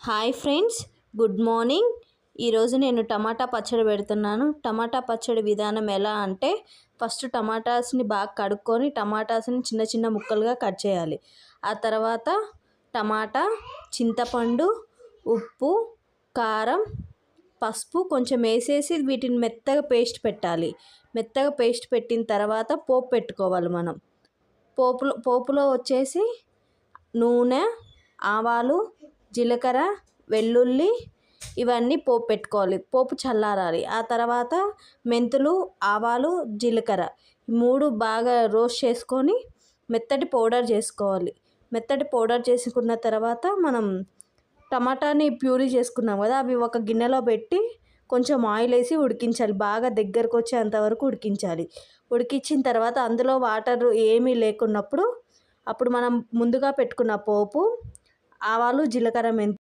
Hi friends, good morning. ఈరోజు నేను టమాటా పచ్చడి పెడుతున్నాను. టమాటా పచ్చడి విధానం ఎలా అంటే, ఫస్ట్ టమాటాస్ని బాగా కడుక్కొని టమాటాస్ని చిన్న చిన్న ముక్కలుగా కట్ చేయాలి. ఆ తర్వాత టమాటా, చింతపండు, ఉప్పు, కారం, పసుపు కొంచెం వేసేసి వీటిని మెత్తగా పేస్ట్ పెట్టాలి. మెత్తగా పేస్ట్ పెట్టిన తర్వాత పోపు పెట్టుకోవాలి. మనం పోపులో వచ్చేసి నూనె, ఆవాలు, జీలకర్ర, వెల్లుల్లి ఇవన్నీ పోపు పెట్టుకోవాలి. పోపు చల్లారాలి. ఆ తర్వాత మెంతులు, ఆవాలు, జీలకర్ర మూడు బాగా రోస్ట్ చేసుకొని మెత్తటి పౌడర్ చేసుకోవాలి. మెత్తటి పౌడర్ చేసుకున్న తర్వాత మనం టమాటాని ప్యూరీ చేసుకున్నాం కదా, అవి ఒక గిన్నెలో పెట్టి కొంచెం ఆయిల్ వేసి ఉడికించాలి. బాగా దగ్గరకు వచ్చేంతవరకు ఉడికించాలి. ఉడికించిన తర్వాత అందులో వాటర్ ఏమీ లేకున్నప్పుడు అప్పుడు మనం ముందుగా పెట్టుకున్న పోపు, ఆవాలు, జీలకర్ర, మెంతులు